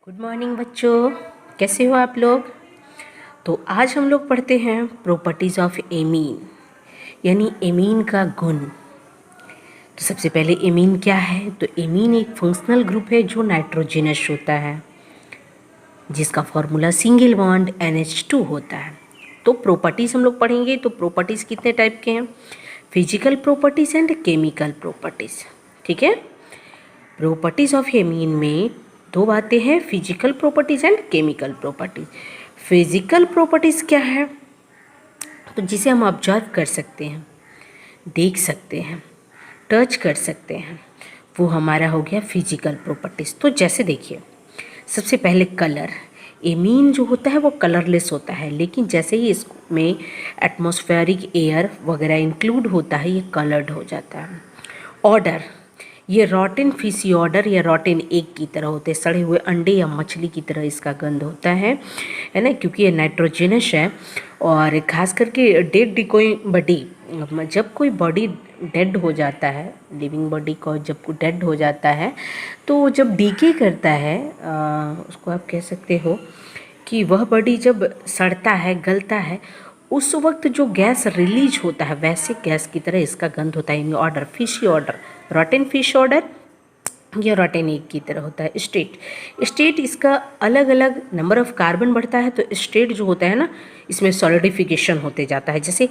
Good morning बच्चों, कैसे हो आप लोग। तो आज हम लोग पढ़ते हैं प्रॉपर्टीज़ ऑफ एमीन, यानी एमीन का गुण। तो सबसे पहले एमीन क्या है। तो एमीन एक फंक्शनल ग्रुप है जो नाइट्रोजनस होता है, जिसका फॉर्मूला सिंगल बॉन्ड NH2 होता है। तो प्रॉपर्टीज़ हम लोग पढ़ेंगे। तो प्रॉपर्टीज़ कितने टाइप के हैं, physical properties and chemical properties. ठीक है, प्रॉपर्टीज़ ऑफ एमीन में दो बातें हैं, physical properties and chemical properties. Physical properties क्या है, तो जिसे हम ऑब्जर्व कर सकते हैं, देख सकते हैं, टच कर सकते हैं, वो हमारा हो गया फिजिकल प्रॉपर्टीज़। तो जैसे देखिए, सबसे पहले कलर। एमीन जो होता है वो कलरलेस होता है, लेकिन जैसे ही इसमें एटमॉस्फेरिक एयर वगैरह इंक्लूड होता है ये कलर्ड हो जाता है। ऑर्डर, ये रॉटन फिशी ऑर्डर या रॉटन एग की तरह होते हैं, सड़े हुए अंडे या मछली की तरह इसका गंध होता है ना, क्योंकि ये नाइट्रोजनस है। और ख़ास करके डेड कोई बॉडी, जब कोई बॉडी डेड हो जाता है, लिविंग बॉडी को जब डेड हो जाता है तो जब डीके करता है, उसको आप कह सकते हो कि वह बॉडी जब सड़ता है, गलता है, उस वक्त जो गैस रिलीज होता है वैसे गैस की तरह इसका गंध होता है। Order, fishy order, रॉटन fish order या रॉटन एग की तरह होता है। स्टेट इसका अलग अलग नंबर ऑफ कार्बन बढ़ता है, तो स्टेट जो होता है ना, इसमें सॉलिडिफिकेशन होते जाता है। जैसे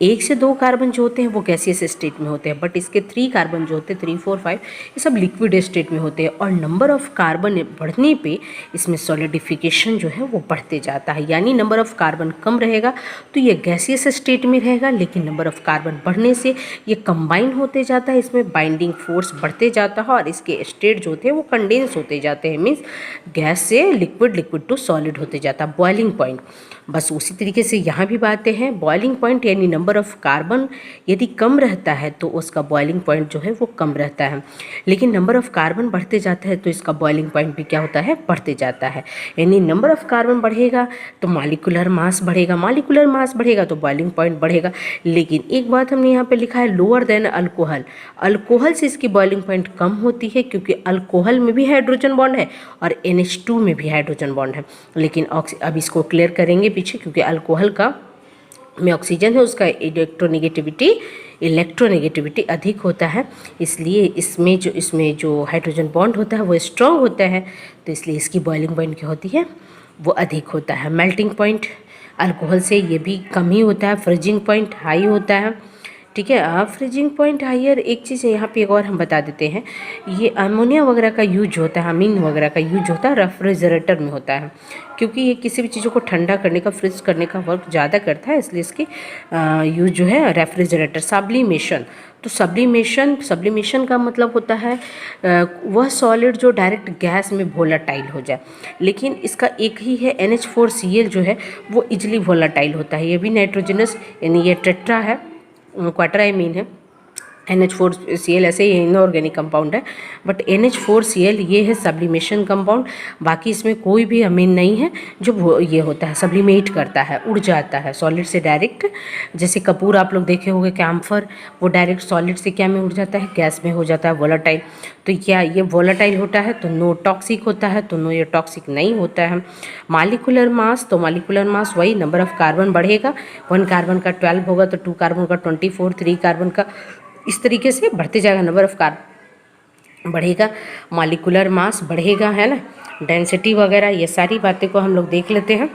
1 से 2 कार्बन जो होते हैं वो गैसियस स्टेट में होते हैं, बट इसके 3 कार्बन जो होते हैं, 3, 4, 5, ये सब लिक्विड स्टेट में होते हैं। और नंबर ऑफ कार्बन बढ़ने पे इसमें सॉलिडिफिकेशन जो है वो बढ़ते जाता है, यानी नंबर ऑफ कार्बन कम रहेगा तो ये गैसियस स्टेट में रहेगा, लेकिन नंबर ऑफ कार्बन बढ़ने से ये कंबाइन होते जाता है, इसमें बाइंडिंग फोर्स बढ़ते जाता है और इसके स्टेट जो होते हैं वो कंडेंस होते जाते हैं, मीन्स गैस से लिक्विड, लिक्विड टू सॉलिड होते जाता है। बॉइलिंग पॉइंट, बस उसी तरीके से यहाँ भी बातें हैं। बॉइलिंग पॉइंट यानी नंबर ऑफ कार्बन यदि कम रहता है तो उसका बॉइलिंग पॉइंट जो है वो कम रहता है, लेकिन नंबर ऑफ कार्बन बढ़ते जाता है तो इसका बॉइलिंग पॉइंट भी क्या होता है, बढ़ते जाता है। यानी नंबर ऑफ कार्बन बढ़ेगा तो मॉलिक्यूलर मास बढ़ेगा, मॉलिक्यूलर मास बढ़ेगा तो बॉइलिंग पॉइंट बढ़ेगा। लेकिन एक बात हमने यहाँ पे लिखा है, लोअर देन अल्कोहल। अल्कोहल से इसकी बॉइलिंग पॉइंट कम होती है, क्योंकि अल्कोहल में भी हाइड्रोजन बॉन्ड है और NH2 में भी हाइड्रोजन बॉन्ड है। लेकिन अब इसको क्लियर करेंगे पीछे, क्योंकि अल्कोहल का में ऑक्सीजन है, उसका इलेक्ट्रोनेगेटिविटी अधिक होता है, इसलिए इसमें जो हाइड्रोजन बॉन्ड होता है वो स्ट्रॉन्ग होता है, तो इसलिए इसकी बॉइलिंग पॉइंट क्या होती है, वो अधिक होता है। मेल्टिंग पॉइंट अल्कोहल से ये भी कम ही होता है। फ्रीजिंग पॉइंट हाई होता है। ठीक है, फ्रीजिंग पॉइंट हाइयर। एक चीज़ यहाँ पे एक और हम बता देते हैं, ये अमोनिया वगैरह का यूज होता है, अमीन वगैरह का यूज होता है रेफ्रिजरेटर में होता है, क्योंकि ये किसी भी चीज़ों को ठंडा करने का, फ्रीज करने का वर्क ज़्यादा करता है, इसलिए इसकी यूज जो है रेफ्रिजरेटर। सब्लिमेशन, तो सब्लिमेशन का मतलब होता है वह सॉलिड जो डायरेक्ट गैस में वोलाटाइल हो जाए, लेकिन इसका एक ही है, NH4Cl जो है वो इजली वोलाटाइल होता है। ये भी नाइट्रोजनस, यानी ये टेट्रा है, क्वार्टर एमीन है। NH4Cl ऐसे ही इनऑर्गेनिक कंपाउंड है, बट NH4Cl ये है सब्लिमेशन कंपाउंड। बाकी इसमें कोई भी अमीन नहीं है जो ये होता है, सब्लिमेट करता है, उड़ जाता है सॉलिड से डायरेक्ट। जैसे कपूर आप लोग देखे होंगे, कैम्फर, वो डायरेक्ट सॉलिड से क्या में उड़ जाता है, गैस में हो जाता है, वोलाटाइल। तो क्या ये वोलाटाइल होता है तो नो टॉक्सिक होता है, तो नो ये टॉक्सिक नहीं होता है। मॉलिक्यूलर मास, तो मॉलिक्यूलर मास वही, नंबर ऑफ कार्बन बढ़ेगा, 1 कार्बन का 12 होगा तो 2 कार्बन का 24, 3 कार्बन का, इस तरीके से बढ़ते जाएगा, नंबर ऑफ कार्बन बढ़ेगा, मॉलिक्यूलर मास बढ़ेगा, है ना। डेंसिटी वगैरह ये सारी बातें को हम लोग देख लेते हैं।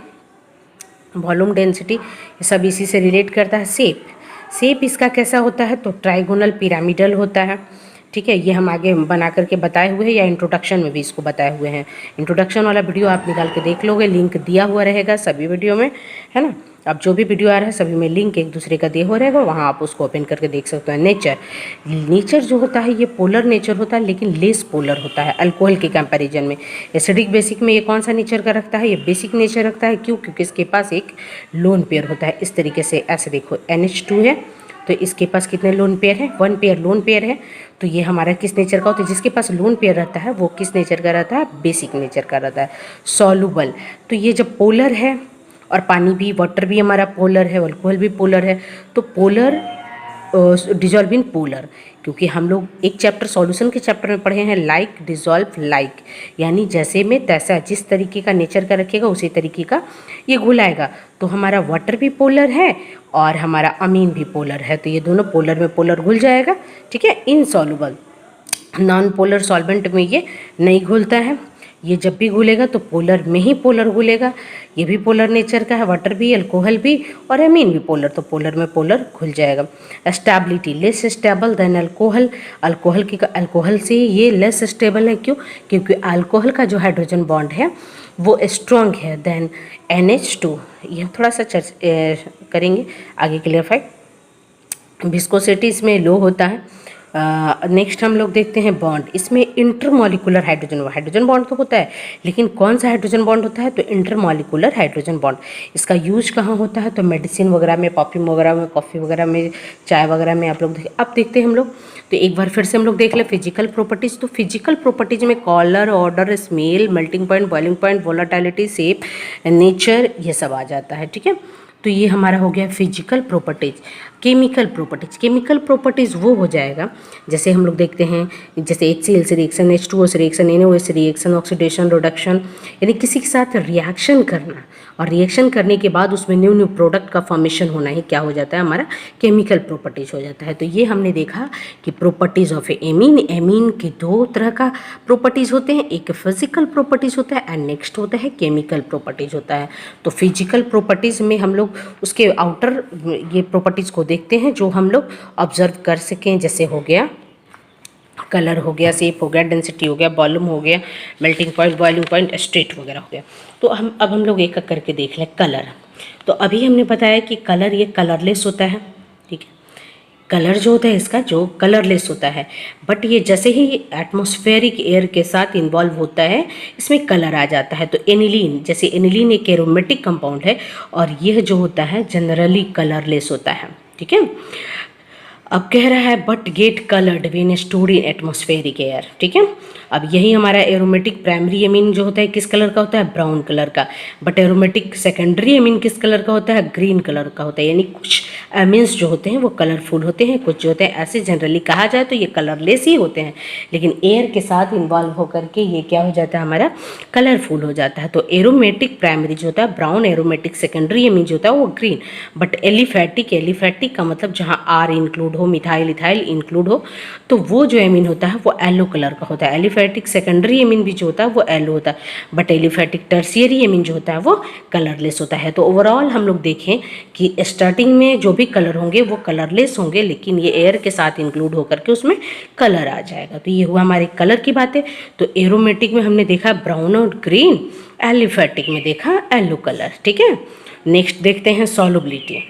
वॉल्यूम, डेंसिटी, ये सब इसी से रिलेट करता है। शेप इसका कैसा होता है, तो ट्राइगोनल पिरामिडल होता है। ठीक है, ये हम आगे बना करके बताए हुए हैं, या इंट्रोडक्शन में भी इसको बताए हुए हैं। इंट्रोडक्शन वाला वीडियो आप निकाल के देख लोगे, लिंक दिया हुआ रहेगा सभी वीडियो में, है ना। अब जो भी वीडियो आ रहा है सभी में लिंक एक दूसरे का दिया हुआ रहेगा, वहाँ आप उसको ओपन करके देख सकते हैं। नेचर जो होता है ये पोलर नेचर होता है, लेकिन लेस पोलर होता है अल्कोहल के कंपैरिजन में। एसिडिक बेसिक में ये कौन सा नेचर का रखता है, ये बेसिक नेचर रखता है। क्यों, क्योंकि इसके पास एक लोन पेयर होता है। इस तरीके से ऐसे देखो, NH2 है तो इसके पास कितने लोन पेयर हैं, 1 पेयर लोन पेयर है। तो ये हमारा किस नेचर का होता है, जिसके पास लोन पेयर रहता है वो किस नेचर का रहता है, बेसिक नेचर का रहता है, सॉल्युबल। तो ये जब पोलर है, और पानी भी, वाटर भी हमारा पोलर है, अल्कोहल भी पोलर है, तो पोलर डिजॉल्व इन पोलर, क्योंकि हम लोग एक चैप्टर सॉल्यूशन के चैप्टर में पढ़े हैं लाइक डिजॉल्व लाइक, यानी जैसे में तैसा, जिस तरीके का नेचर का रखेगा उसी तरीके का ये घुलाएगा। तो हमारा वाटर भी पोलर है और हमारा अमीन भी पोलर है, तो ये दोनों पोलर में पोलर घुल जाएगा, ठीक है। इनसॉल्युबल नॉन पोलर सॉल्वेंट में ये नहीं घुलता है, ये जब भी घुलेगा तो पोलर में ही पोलर घुलेगा। ये भी पोलर नेचर का है, वाटर भी, अल्कोहल भी और एमीन भी पोलर, तो पोलर में पोलर घुल जाएगा। Stability less stable then alcohol, alcohol से ये लेस स्टेबल है, क्यों? क्योंकि अल्कोहल का जो हाइड्रोजन बॉन्ड है वो स्ट्रॉन्ग है देन NH2। ये हम थोड़ा सा करेंगे आगे क्लियरफाई। विस्कोसिटी इसमें लो होता है। नेक्स्ट हम लोग देखते हैं बॉन्ड, इसमें इंटरमॉलिकुलर हाइड्रोजन बॉन्ड तो होता है, लेकिन कौन सा हाइड्रोजन बॉन्ड होता है? तो इंटरमॉलिकुलर हाइड्रोजन बॉन्ड। इसका यूज कहाँ होता है? तो मेडिसिन वगैरह में, परफ्यूम वगैरह में, कॉफ़ी वगैरह में, चाय वगैरह में आप लोग अब देखते हैं हम लोग। तो एक बार फिर से हम लोग देख लें फिजिकल प्रॉपर्टीज़। तो फिजिकल प्रॉपर्टीज़ में colour, order, smell, melting point, boiling point, volatility, shape, nature, ये सब आ जाता है, ठीक है। तो ये हमारा हो गया फिजिकल प्रॉपर्टीज़। केमिकल प्रॉपर्टीज़ वो हो जाएगा जैसे हम लोग देखते हैं, जैसे HCl से रिएक्शन, H2O से रिएक्शन, NaOH से रिएक्शन, ऑक्सीडेशन, रिडक्शन, यानी किसी के साथ रिएक्शन करना और रिएक्शन करने के बाद उसमें न्यू प्रोडक्ट का फॉर्मेशन होना ही क्या हो जाता है? हमारा केमिकल प्रॉपर्टीज़ हो जाता है। तो ये हमने देखा कि प्रॉपर्टीज़ ऑफ एमीन के दो तरह का प्रॉपर्टीज़ होते हैं, एक फिजिकल प्रॉपर्टीज़ होता है एंड नेक्स्ट होता है केमिकल प्रॉपर्टीज़ होता है। तो फिजिकल प्रॉपर्टीज़ में हम लोग उसके आउटर ये प्रॉपर्टीज़ को देखते हैं जो हम लोग ऑब्जर्व कर सकें, जैसे हो गया कलर, हो गया शेप, हो गया डेंसिटी, हो गया वॉल्यूम, हो गया melting point, boiling point, state वगैरह हो गया। तो अब हम लोग एक एक करके देख लें कलर। तो अभी हमने बताया कि कलर ये कलरलेस होता है, ठीक है। कलर जो होता है इसका जो कलरलेस होता है, बट ये जैसे ही एटमॉस्फेरिक एयर के साथ इन्वॉल्व होता है इसमें कलर आ जाता है। तो एनिलीन, जैसे एनिलीन एक एरोमेटिक कंपाउंड है और यह जो होता है जनरली कलरलेस होता है, ठीक है। अब कह रहा है but get coloured when stored in atmospheric air, ठीक है। अब यही हमारा एरोमेटिक प्राइमरी एमीन जो होता है किस कलर का होता है? ब्राउन कलर का। बट एरोमेटिक सेकेंडरी एमीन किस कलर का होता है? ग्रीन कलर का होता है। यानी कुछ एमीन्स जो होते हैं वो कलरफुल होते हैं, कुछ जो होते हैं ऐसे जनरली कहा जाए तो ये कलरलेस ही होते हैं, लेकिन एयर के साथ इन्वॉल्व होकर के ये क्या हो जाता है? हमारा कलरफुल हो जाता है। तो एरोमेटिक प्राइमरी जो होता है ब्राउन, एरोमेटिक सेकेंडरी एमीन जो होता है वो ग्रीन। बट एलिफैटिक का मतलब जहाँ R इंक्लूड हो, मिथाइल इथाइल इंक्लूड हो, तो वो जो एमीन होता है वो येलो कलर का होता है। एलिफैटिक सेकेंडरी एमीन भी जो होता है वो येलो होता है, बट एलिफैटिक टर्शियरी एमीन जो होता है वो कलरलेस होता है। तो ओवरऑल हम लोग देखें कि स्टार्टिंग में जो भी कलर होंगे वो कलरलेस होंगे, लेकिन ये एयर के साथ इंक्लूड होकर के उसमें कलर आ जाएगा। तो ये हुआ हमारे कलर की बातें। तो एरोमेटिक में हमने देखा ब्राउन और ग्रीन, एलिफैटिक में देखा येलो कलर, ठीक है। नेक्स्ट देखते हैं सॉल्युबिलिटी,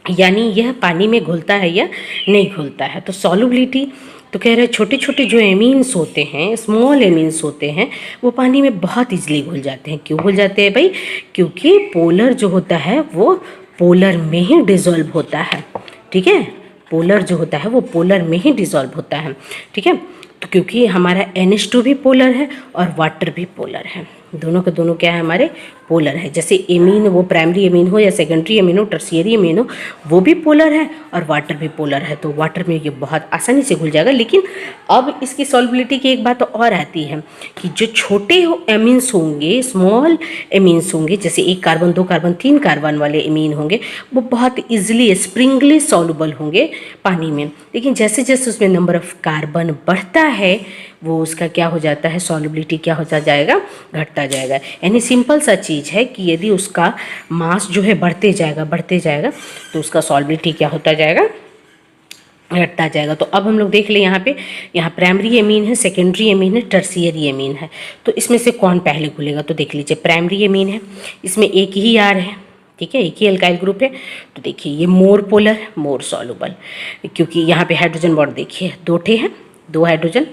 यानी यह पानी में घुलता है या नहीं घुलता है। तो सॉल्युबिलिटी तो कह रहे हैं छोटे छोटे जो एमीन्स होते हैं, स्मॉल एमीन्स होते हैं, वो पानी में बहुत इजीली घुल जाते हैं। क्यों घुल जाते हैं भाई? क्योंकि पोलर जो होता है वो पोलर में ही डिसॉल्व होता है, ठीक है। पोलर जो होता है वो पोलर में ही डिसॉल्व होता है, ठीक है। तो क्योंकि हमारा NH2 भी पोलर है और वाटर भी पोलर है, दोनों के दोनों क्या है? हमारे पोलर है। जैसे एमीन, वो प्राइमरी एमीन हो या सेकेंडरी एमीन हो, टर्शियरी एमीन हो, वो भी पोलर है और वाटर भी पोलर है। तो वाटर में ये बहुत आसानी से घुल जाएगा। लेकिन अब इसकी सॉल्युबिलिटी की एक बात और आती है कि जो छोटे एमीन्स होंगे, स्मॉल एमीन्स होंगे, जैसे 1 कार्बन 2 कार्बन 3 कार्बन वाले एमीन होंगे, वो बहुत ईजिली स्प्रिंगली सॉल्युबल होंगे पानी में। लेकिन जैसे जैसे उसमें नंबर ऑफ कार्बन बढ़ता है वो उसका क्या हो जाता है? सॉल्युबिलिटी क्या होता जाएगा? घटता जाएगा। यानी सिंपल सा चीज़ है कि यदि उसका मास जो है बढ़ते जाएगा तो उसका सॉल्युबिलिटी क्या होता जाएगा? घटता जाएगा। तो अब हम लोग देख लें यहाँ प्राइमरी एमीन है, सेकेंडरी एमीन है, टर्शियरी एमीन है। तो इसमें से कौन पहले घुलेगा? तो देख लीजिए प्राइमरी एमीन है, इसमें एक ही R है, ठीक है, एक ही अल्काइल ग्रुप है। तो देखिए ये मोर पोलर, मोर सॉल्युबल, क्योंकि यहाँ पे हाइड्रोजन बॉन्ड देखिए 2 ठे हैं, 2 हाइड्रोजन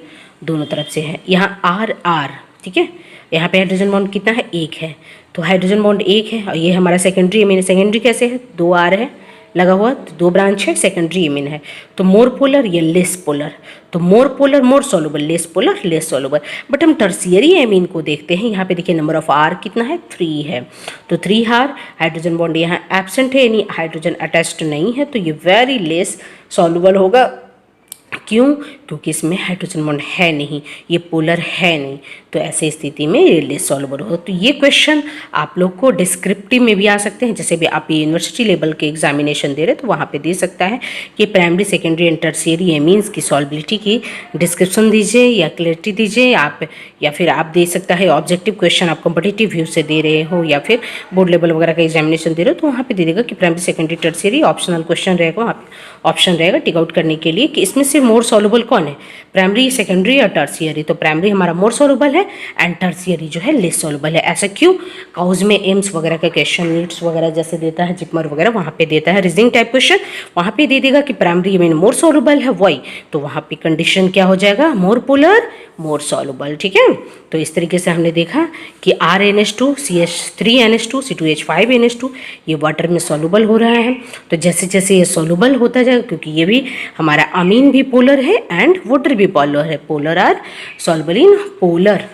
दोनों तरफ से है। यहाँ R, ठीक है, यहाँ पे हाइड्रोजन बॉन्ड कितना है? 1 है। तो हाइड्रोजन बॉन्ड 1 है और ये हमारा सेकेंडरी एमीन है। सेकेंडरी कैसे है? 2 R है लगा हुआ, 2 ब्रांच है, सेकेंडरी एमीन है। तो मोर पोलर या लेस पोलर? तो more polar more soluble, less polar less soluble. But हम टर्शियरी एमीन को देखते हैं, यहाँ पे देखिए नंबर ऑफ R कितना है? 3 है। तो 3 R, हाइड्रोजन बॉन्ड यहाँ एब्सेंट है, यानी हाइड्रोजन अटैच्ड नहीं है, तो ये वेरी लेस सॉल्युबल होगा। क्यों? क्योंकि इसमें हाइड्रोजन बॉन्ड है नहीं, ये पोलर है नहीं, तो ऐसे स्थिति में ये लेस सॉल्युबल होगा। तो ये क्वेश्चन आप लोग को डिस्क्रिप्टिव में भी आ सकते हैं, जैसे भी आप ये यूनिवर्सिटी लेवल के एग्जामिनेशन दे रहे तो वहाँ पे दे सकता है कि primary secondary and tertiary amines की सॉल्युबिलिटी की डिस्क्रिप्शन दीजिए या क्लैरिटी दीजिए आप, या फिर आप दे सकता है ऑब्जेक्टिव क्वेश्चन आप कॉम्पिटिटिव व्यू से दे रहे हो या फिर बोर्ड लेवल वगैरह का एग्जामिनेशन दे रहे हो तो वहाँ पे दे देगा कि primary secondary tertiary optional question रहेगा, वहाँ पे ऑप्शन रहेगा टिक आउट करने के लिए कि इसमें से मोर सॉल्युबल कौन है, प्राइमरी सेकेंडरी या टर्शियरी। तो प्राइमरी हमारा मोर सॉल्युबल है एंड टर्शियरी जो है लेस सॉल्युबल है। ऐसा क्यों? काउज में एम्स वगैरह का क्वेश्चन, नीट्स वगैरह जैसे देता है, जिपमर वगैरह वहाँ पे देता है रीजनिंग टाइप क्वेश्चन, वहाँ पे दे देगा कि प्राइमरी में मोर सॉल्युबल है वही, तो वहाँ पे कंडीशन क्या हो जाएगा, मोर पोलर मोर सॉल्युबल। ठीक है, तो इस तरीके से हमने देखा कि RnH2 CH3NH2 C2H5NH2 ये वाटर में सॉल्युबल हो रहा है। तो जैसे जैसे ये सॉल्युबल होता जाएगा, क्योंकि ये भी हमारा अमीन भी पोलर है एंड वाटर भी पोलर है, polar are soluble in polar.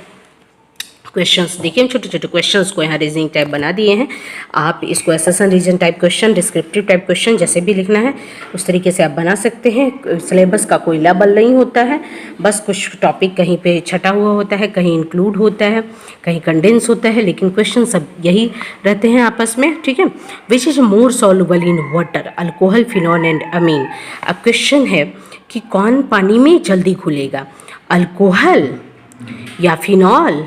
Questions देखिए, हम छोटे छोटे क्वेश्चंस को यहाँ रीजनिंग टाइप बना दिए हैं। आप इसको assertion reason type question, descriptive type question जैसे भी लिखना है उस तरीके से आप बना सकते हैं। सिलेबस का कोई लेवल नहीं होता है, बस कुछ टॉपिक कहीं पे छटा हुआ होता है, कहीं इंक्लूड होता है, कहीं कंडेंस होता है, लेकिन क्वेश्चन सब यही रहते हैं आपस में। ठीक है, which is more soluble in water, alcohol, phenol and amine. अब क्वेश्चन है कि कौन पानी में जल्दी घुलेगा, अल्कोहल या फिनॉल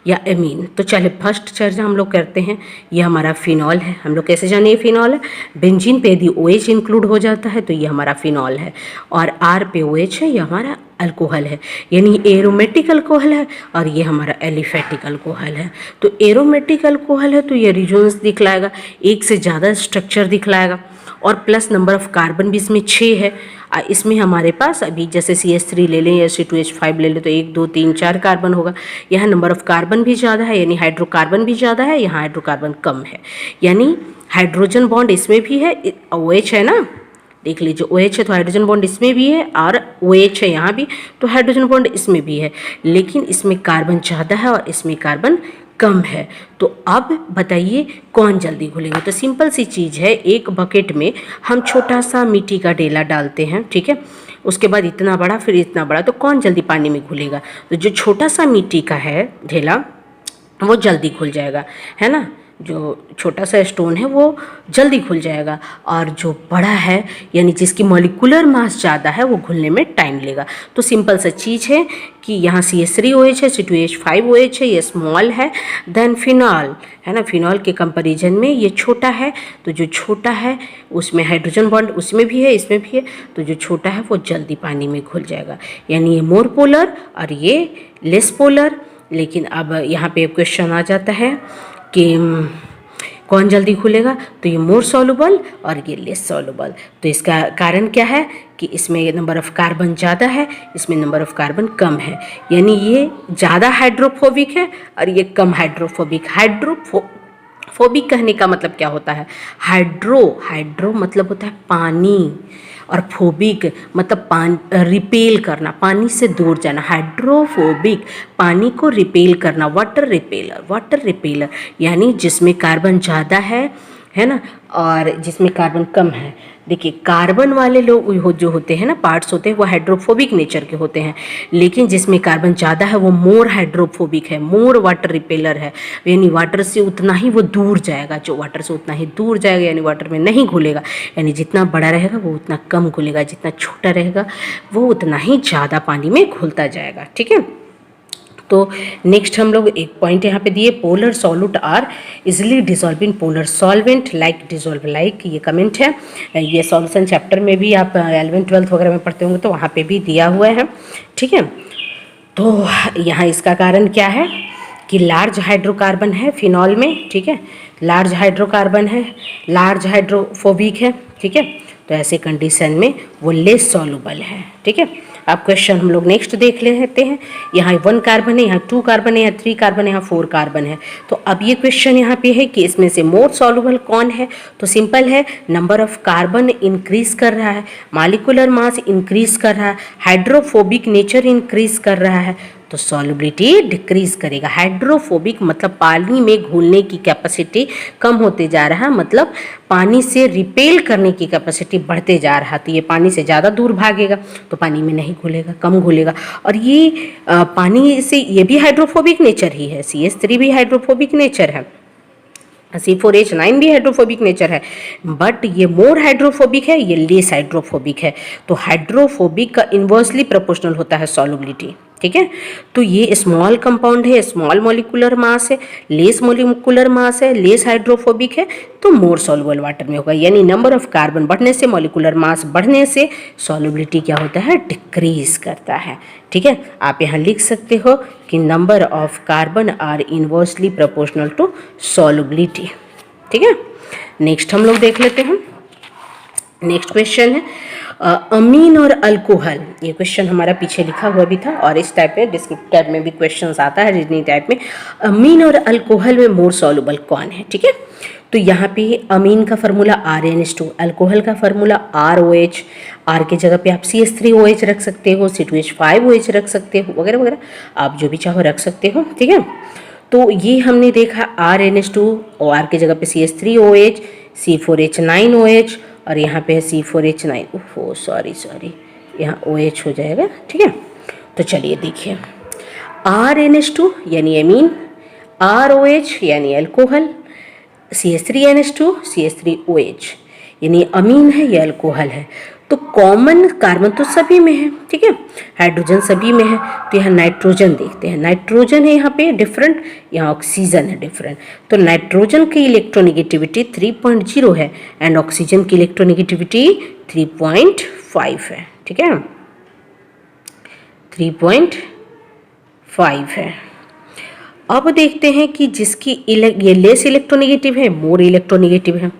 या एमीन। तो चलिए फर्स्ट चर्चा हम लोग करते हैं, ये हमारा फिनॉल है। हम लोग कैसे जाने ये फिनॉल है, बेंजीन पे यदि OH इंक्लूड हो जाता है तो ये हमारा फिनॉल है, और R पे OH है, ये हमारा अल्कोहल है, यानी एरोमेटिक अल्कोहल है, और ये हमारा एलिफेटिक अल्कोहल है। तो एरोमेटिक अल्कोहल है तो ये रीजन्स दिखलाएगा, एक से ज़्यादा स्ट्रक्चर दिखलाएगा, और प्लस नंबर ऑफ कार्बन भी इसमें 6 है। इसमें हमारे पास अभी जैसे CH3 ले लें या C2H5 ले लें तो 1 2 3 4 कार्बन होगा। यहाँ नंबर ऑफ कार्बन भी ज़्यादा है, यानी हाइड्रोकार्बन भी ज़्यादा है, यहाँ हाइड्रोकार्बन कम है, यानी हाइड्रोजन बॉन्ड इसमें भी है, OH है ना, देख लीजिए OH है तो हाइड्रोजन बॉन्ड इसमें भी है, और OH है यहाँ भी तो हाइड्रोजन बॉन्ड इसमें भी है, लेकिन इसमें कार्बन ज़्यादा है और इसमें कार्बन कम है। तो अब बताइए कौन जल्दी घुलेगा। तो सिंपल सी चीज़ है, एक बकेट में हम छोटा सा मिट्टी का ढेला डालते हैं, ठीक है, उसके बाद इतना बड़ा फिर इतना बड़ा, तो कौन जल्दी पानी में घुलेगा। तो जो छोटा सा मिट्टी का है ढेला वो जल्दी घुल जाएगा, है ना, जो छोटा सा स्टोन है वो जल्दी घुल जाएगा, और जो बड़ा है यानी जिसकी मॉलिक्यूलर मास ज़्यादा है वो घुलने में टाइम लेगा। तो सिंपल सा चीज़ है कि यहाँ CH3OH है, C2H5OH है, ये स्मॉल है, देन फिनॉल है ना, फिनॉल के कंपैरिजन में ये छोटा है, तो जो छोटा है उसमें हाइड्रोजन बॉन्ड उसमें भी है इसमें भी है, तो जो छोटा है वो जल्दी पानी में घुल जाएगा, यानी ये मोर पोलर और ये लेस पोलर। लेकिन अब यहाँ पे क्वेश्चन आ जाता है कि कौन जल्दी घुलेगा, तो ये मोर सॉल्युबल और ये लेस सॉल्युबल। तो इसका कारण क्या है कि इसमें नंबर ऑफ कार्बन ज़्यादा है, इसमें नंबर ऑफ कार्बन कम है, यानी ये ज़्यादा हाइड्रोफोबिक है और ये कम हाइड्रोफोबिक। हाइड्रोफोबिक कहने का मतलब क्या होता है, हाइड्रो मतलब होता है पानी, और फोबिक मतलब रिपेल करना, पानी से दूर जाना। हाइड्रोफोबिक पानी को रिपेल करना, वाटर रिपेलर यानी जिसमें कार्बन ज़्यादा है ना, और जिसमें कार्बन कम है। देखिए कार्बन वाले लोग जो होते हैं ना, पार्ट्स होते हैं, वो हाइड्रोफोबिक नेचर के होते हैं, लेकिन जिसमें कार्बन ज़्यादा है वो मोर हाइड्रोफोबिक है, मोर वाटर रिपेलर है, यानी वाटर से उतना ही वो दूर जाएगा, जो वाटर से उतना ही दूर जाएगा, यानी वाटर में नहीं घुलेगा, यानी जितना बड़ा रहेगा वो उतना कम घुलेगा, जितना छोटा रहेगा वो उतना ही ज़्यादा पानी में घुलता जाएगा। ठीक है, तो नेक्स्ट हम लोग एक पॉइंट यहाँ पे दिए, polar solute are easily dissolve in polar solvent like dissolve like, ये कमेंट है। ये सॉल्यूशन चैप्टर में भी आप 11th 12th वगैरह में पढ़ते होंगे तो वहाँ पे भी दिया हुआ है। ठीक है, तो यहाँ इसका कारण क्या है कि लार्ज हाइड्रोकार्बन है फिनॉल में, ठीक है, लार्ज हाइड्रोकार्बन है, लार्ज हाइड्रोफोबिक है, ठीक है, तो ऐसे कंडीशन में वो लेस सॉल्युबल है। ठीक है, अब क्वेश्चन हम लोग नेक्स्ट देख लेते हैं। यहाँ 1 कार्बन है, यहाँ 2 कार्बन है, यहाँ 3 कार्बन है, यहाँ 4 कार्बन है। तो अब ये क्वेश्चन यहाँ पे है कि इसमें से मोर सॉल्युबल कौन है। तो सिंपल है, नंबर ऑफ कार्बन इंक्रीज कर रहा है, मॉलिक्यूलर मास इंक्रीज कर रहा है, हाइड्रोफोबिक नेचर इंक्रीज कर रहा है, तो सॉल्युबिलिटी डिक्रीज करेगा। हाइड्रोफोबिक मतलब पानी में घुलने की कैपेसिटी कम होते जा रहा है, मतलब पानी से रिपेल करने की कैपेसिटी बढ़ते जा रहा। तो ये पानी से ज़्यादा दूर भागेगा तो पानी में नहीं घुलेगा, कम घुलेगा। और ये पानी से, ये भी हाइड्रोफोबिक नेचर ही है, CH3 भी हाइड्रोफोबिक नेचर है, C4H9 भी हाइड्रोफोबिक नेचर है, बट ये मोर हाइड्रोफोबिक है, ये लेस हाइड्रोफोबिक है। तो हाइड्रोफोबिक का इन्वर्सली प्रोपोर्शनल होता है सॉल्युबिलिटी, ठीक है। तो ये स्मॉल कंपाउंड है, स्मॉल मॉलिकुलर मास है, लेस मॉलिकुलर मास है, लेस हाइड्रोफोबिक है, तो मोर सॉल्युबल वाटर में होगा। यानी नंबर ऑफ कार्बन बढ़ने से, मॉलिकुलर मास बढ़ने से सॉल्युबिलिटी क्या होता है, डिक्रीज करता है, ठीक है। आप यहाँ लिख सकते हो कि number of carbon are inversely proportional to solubility, ठीक है। नेक्स्ट हम लोग देख लेते हैं। नेक्स्ट क्वेश्चन है अमीन और अल्कोहल। ये क्वेश्चन हमारा पीछे लिखा हुआ भी था और इस टाइप में डिस्क्रिप्टर में भी क्वेश्चंस आता है रीजनिंग टाइप में। अमीन और अल्कोहल में मोर सॉल्युबल कौन है, ठीक है। तो यहाँ पे अमीन का फार्मूला RnH2, अल्कोहल का फार्मूला ROH, R की जगह पे आप CH3OH रख सकते हो, C2H5OH रख सकते हो, वगैरह वगैरह, आप जो भी चाहो रख सकते हो, ठीक है। तो ये हमने देखा RnH2 और R की जगह पे CH3OH, C4H9OH और यहाँ पे है C4H9, ओहो सॉरी यहाँ OH हो जाएगा, ठीक है। तो चलिए देखिए, RnH2 यानी एमीन, ROH यानी अल्कोहल, CH3NH2 CH3OH यानी अमीन है या अल्कोहल है। तो कॉमन कार्बन तो सभी में है, ठीक है, हाइड्रोजन सभी में है। तो यहाँ नाइट्रोजन देखते हैं, नाइट्रोजन है यहाँ पे डिफरेंट, यहाँ ऑक्सीजन है डिफरेंट। तो नाइट्रोजन की इलेक्ट्रोनेगेटिविटी 3.0 है एंड ऑक्सीजन की इलेक्ट्रोनेगेटिविटी 3.5 है, ठीक है, 3.5 है। अब देखते हैं कि जिसकी ये लेस इलेक्ट्रोनेगेटिव है, मोर इलेक्ट्रोनेगेटिव है।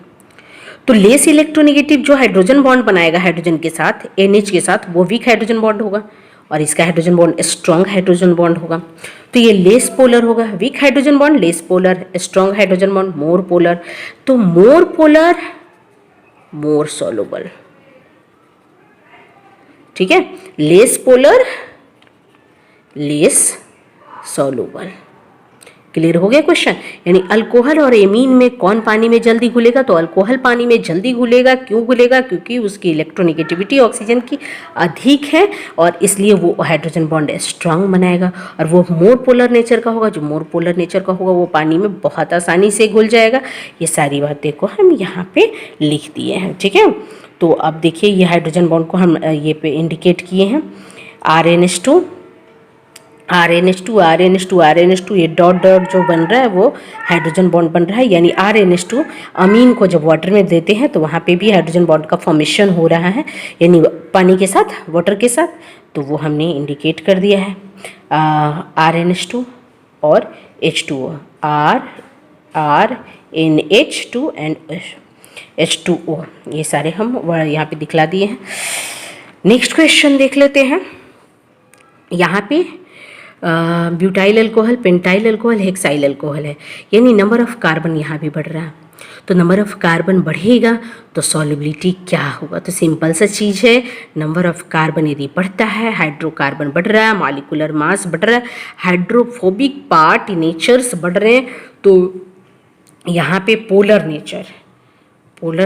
तो लेस इलेक्ट्रोनेगेटिव जो हाइड्रोजन बॉन्ड बनाएगा हाइड्रोजन के साथ, NH के साथ, वो वीक हाइड्रोजन बॉन्ड होगा और इसका hydrogen bond strong hydrogen bond होगा। तो ये लेस पोलर होगा, weak hydrogen bond less polar, strong hydrogen bond more polar. तो मोर पोलर मोर सॉल्युबल, ठीक है, less polar less soluble. Clear हो गया क्वेश्चन। यानी अल्कोहल और एमीन में कौन पानी में जल्दी घुलेगा, तो अल्कोहल पानी में जल्दी घुलेगा। क्यों घुलेगा, क्योंकि उसकी इलेक्ट्रोनेगेटिविटी ऑक्सीजन की अधिक है और इसलिए वो हाइड्रोजन बॉन्ड स्ट्रांग बनाएगा। और वो मोर पोलर नेचर का होगा, जो मोर पोलर नेचर का होगा वो पानी में बहुत आसानी से घुल जाएगा। ये सारी बातें को हम यहाँ पे लिख दिए हैं, ठीक है। तो अब देखिए ये हाइड्रोजन बॉन्ड को हम ये पे इंडिकेट किए हैं, RnH2 RnH2 RnH2 RnH2, ये डॉट डॉट जो बन रहा है वो हाइड्रोजन बॉन्ड बन रहा है। यानी RnH2 अमीन को जब वाटर में देते हैं तो वहाँ पे भी हाइड्रोजन बॉन्ड का फॉर्मेशन हो रहा है, यानी पानी के साथ, वाटर के साथ। तो वो हमने इंडिकेट कर दिया है RnH2 और H2O, RnH2 एंड H2O, ये सारे हम यहाँ पे दिखला दिए हैं। नेक्स्ट क्वेश्चन देख लेते हैं। यहाँ पे butyl alcohol, pentyl alcohol, hexyl alcohol है, यानी नंबर ऑफ कार्बन यहाँ भी बढ़ रहा है। तो नंबर ऑफ कार्बन बढ़ेगा तो सॉल्युबिलिटी क्या होगा, तो सिंपल सा चीज़ है, नंबर ऑफ कार्बन यदि बढ़ता है, हाइड्रोकार्बन बढ़ रहा है, मॉलिक्यूलर मास बढ़ रहा है, हाइड्रोफोबिक पार्ट नेचर्स बढ़ रहे हैं, तो यहाँ पे पोलर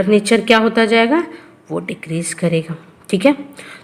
नेचर क्या होता जाएगा, वो डिक्रीज करेगा, ठीक है।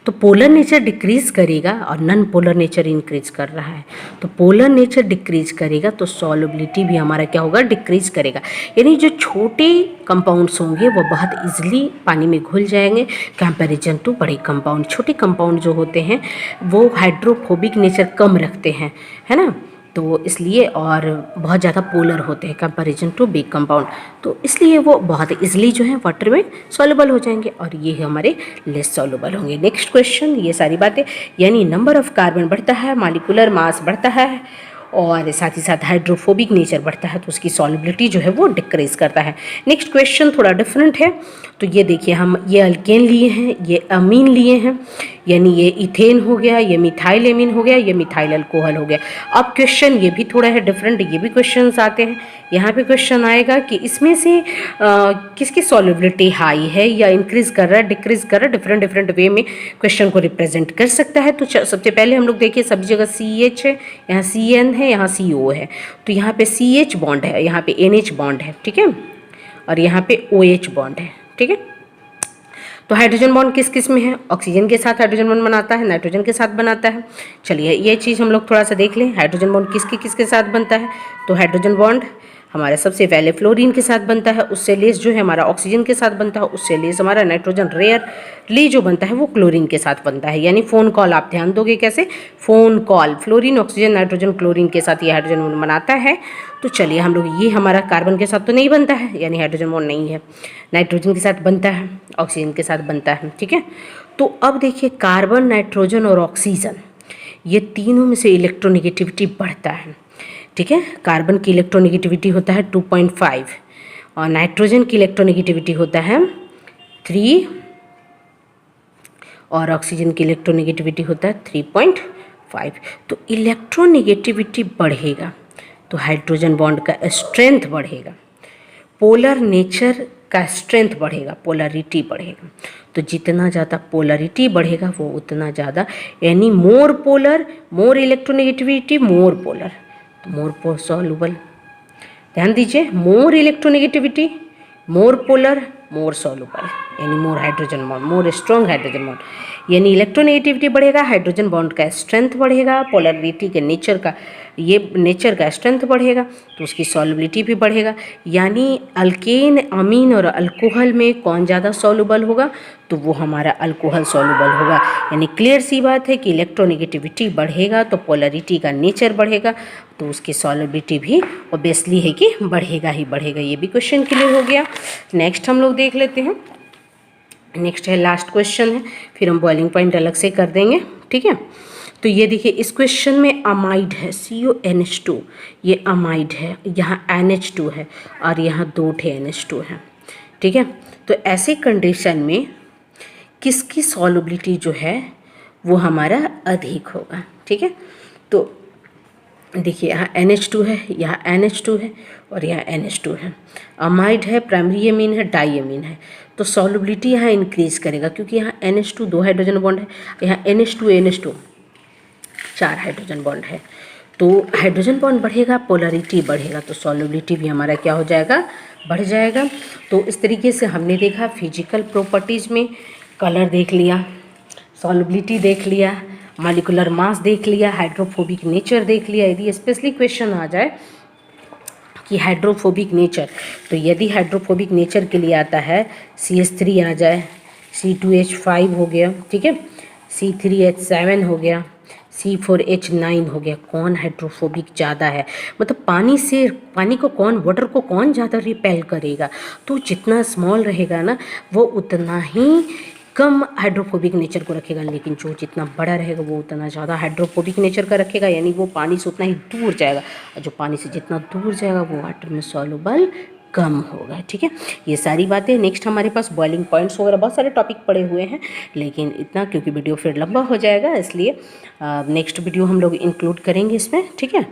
तो पोलर नेचर डिक्रीज करेगा और नॉन पोलर नेचर इंक्रीज कर रहा है। तो पोलर नेचर डिक्रीज करेगा तो सॉल्युबिलिटी भी हमारा क्या होगा, डिक्रीज करेगा। यानी जो छोटे कंपाउंड्स होंगे वो बहुत इजीली पानी में घुल जाएंगे कंपैरिजन टू बड़े कंपाउंड। छोटे कंपाउंड जो होते हैं वो हाइड्रोफोबिक नेचर कम रखते हैं, है ना, तो इसलिए, और बहुत ज़्यादा पोलर होते हैं कंपैरिजन टू बिग कंपाउंड, तो इसलिए वो बहुत इजीली जो है वाटर में सॉल्युबल हो जाएंगे और ये हमारे लेस सॉल्युबल होंगे। नेक्स्ट क्वेश्चन, ये सारी बातें, यानी नंबर ऑफ कार्बन बढ़ता है, मॉलिक्यूलर मास बढ़ता है और साथ ही साथ हाइड्रोफोबिक नेचर बढ़ता है, तो उसकी सॉल्युबिलिटी जो है वो डिक्रीज करता है। नेक्स्ट क्वेश्चन थोड़ा डिफरेंट है। तो ये देखिए, हम ये अल्केन लिए हैं, ये अमीन लिए हैं, यानी ये इथेन हो गया, ये मिथाइल एमीन हो गया, ये मिथाइल अल्कोहल हो गया। अब क्वेश्चन ये भी थोड़ा है डिफरेंट, ये भी क्वेश्चंस आते हैं। यहाँ पे क्वेश्चन आएगा कि इसमें से किसकी सॉल्युबिलिटी हाई है या इंक्रीज कर रहा है, डिक्रीज कर रहा है, डिफरेंट डिफरेंट वे में क्वेश्चन को रिप्रेजेंट कर सकता है। तो सबसे पहले हम लोग देखिए, सब जगह CH है, यहाँ CN है, यहाँ CO है। तो यहाँ पे CH बॉन्ड है, यहाँ पे NH बॉन्ड है, ठीक है, और यहाँ पे OH बॉन्ड है, ठीक है। तो हाइड्रोजन बॉन्ड किस किस में है? ऑक्सीजन के साथ हाइड्रोजन बॉन्ड बनाता है, नाइट्रोजन के साथ बनाता है। चलिए ये चीज़ हम लोग थोड़ा सा देख लें, हाइड्रोजन बॉन्ड किसके साथ बनता है। तो हाइड्रोजन बॉन्ड हमारा सबसे पहले फ्लोरीन के साथ बनता है, उससे लेस जो है हमारा ऑक्सीजन के साथ बनता है, उससे लेस हमारा नाइट्रोजन रेयरली जो बनता है वो क्लोरीन के साथ बनता है। यानी फ़ोन कॉल आप ध्यान दोगे कैसे, phone call fluorine oxygen nitrogen chlorine के साथ ये हाइड्रोजन बॉन्ड बनाता है। तो चलिए हम लोग, ये हमारा कार्बन के साथ तो नहीं बनता है, यानी हाइड्रोजन बॉन्ड नहीं है। नाइट्रोजन के साथ बनता है, ऑक्सीजन के साथ बनता है, ठीक है। तो अब देखिए, कार्बन, नाइट्रोजन और ऑक्सीजन, ये तीनों में से इलेक्ट्रोनेगेटिविटी बढ़ता है, ठीक है। कार्बन की इलेक्ट्रोनेगेटिविटी होता है 2.5 और नाइट्रोजन की इलेक्ट्रोनेगेटिविटी होता है 3 और ऑक्सीजन की इलेक्ट्रोनेगेटिविटी होता है 3.5। तो इलेक्ट्रोनेगेटिविटी बढ़ेगा तो हाइड्रोजन बॉन्ड का स्ट्रेंथ बढ़ेगा, पोलर नेचर का स्ट्रेंथ बढ़ेगा, पोलरिटी बढ़ेगा। तो जितना ज़्यादा पोलरिटी बढ़ेगा वो उतना ज़्यादा, यानी मोर पोलर, मोर इलेक्ट्रोनेगेटिविटी, मोर पोलर, तो मोर सॉल्युबल। ध्यान दीजिए, मोर इलेक्ट्रोनेगेटिविटी, मोर पोलर, मोर सॉल्युबल, यानी more hydrogen bond, more strong hydrogen bond. यानी इलेक्ट्रोनेगेटिविटी बढ़ेगा, हाइड्रोजन बॉन्ड का स्ट्रेंथ बढ़ेगा, पोलरिटी के नेचर का, ये नेचर का स्ट्रेंथ बढ़ेगा तो उसकी सॉल्युबिलिटी भी बढ़ेगा। यानी अल्केन, अमीन और अल्कोहल में कौन ज़्यादा सॉल्युबल होगा, तो वो हमारा अल्कोहल सॉल्युबल होगा। यानी क्लियर सी बात है कि इलेक्ट्रोनेगेटिविटी बढ़ेगा तो पोलरिटी का नेचर बढ़ेगा, तो उसकी सॉल्युबिलिटी भी ऑब्वियसली है कि बढ़ेगा ही बढ़ेगा। ये भी क्वेश्चन क्लियर हो गया। नेक्स्ट हम लोग देख लेते हैं, नेक्स्ट है, लास्ट क्वेश्चन है, फिर हम बॉइलिंग पॉइंट अलग से कर देंगे, ठीक है। तो ये देखिए, इस क्वेश्चन में अमाइड है, CONH2, ये अमाइड है, यहाँ NH2 है और यहाँ 2 NH2 है, ठीक है। तो ऐसे कंडीशन में किसकी सॉल्युबिलिटी जो है वो हमारा अधिक होगा, ठीक है। तो देखिए, यहाँ NH2 है, यहाँ NH2 है और यहाँ NH2 है। अमाइड है, प्राइमरी एमीन है, डाई एमीन है, तो सॉल्युबिलिटी यहाँ इंक्रीज करेगा क्योंकि यहाँ NH2 2 हाइड्रोजन बॉन्ड है, यहाँ NH2 4 हाइड्रोजन बॉन्ड है। तो हाइड्रोजन बॉन्ड बढ़ेगा, पोलरिटी बढ़ेगा, तो सॉल्युबिलिटी भी हमारा क्या हो जाएगा, बढ़ जाएगा। तो इस तरीके से हमने देखा फिजिकल प्रॉपर्टीज़ में, कलर देख लिया, सॉल्युबिलिटी देख लिया, मॉलिक्यूलर मास देख लिया, हाइड्रोफोबिक नेचर देख लिया। यदि स्पेशली क्वेश्चन आ जाए कि हाइड्रोफोबिक नेचर, तो यदि हाइड्रोफोबिक नेचर के लिए आता है CH3 आ जाए, C2H5 हो गया, ठीक है, C3H7 हो गया, C4H9 हो गया, कौन हाइड्रोफोबिक ज़्यादा है, मतलब पानी को कौन, वाटर को कौन ज़्यादा रिपेल करेगा। तो जितना स्मॉल रहेगा ना वो उतना ही कम हाइड्रोफोबिक नेचर को रखेगा, लेकिन जो जितना बड़ा रहेगा वो उतना ज़्यादा हाइड्रोफोबिक नेचर का रखेगा, यानी वो पानी से उतना ही दूर जाएगा, और जो पानी से जितना दूर जाएगा वो वाटर में सॉल्युबल कम होगा, ठीक है। ये सारी बातें, नेक्स्ट हमारे पास बॉइलिंग पॉइंट्स वगैरह बहुत सारे टॉपिक पड़े हुए हैं, लेकिन इतना क्योंकि वीडियो फिर लंबा हो जाएगा, इसलिए नेक्स्ट वीडियो हम लोग इंक्लूड करेंगे इसमें, ठीक है।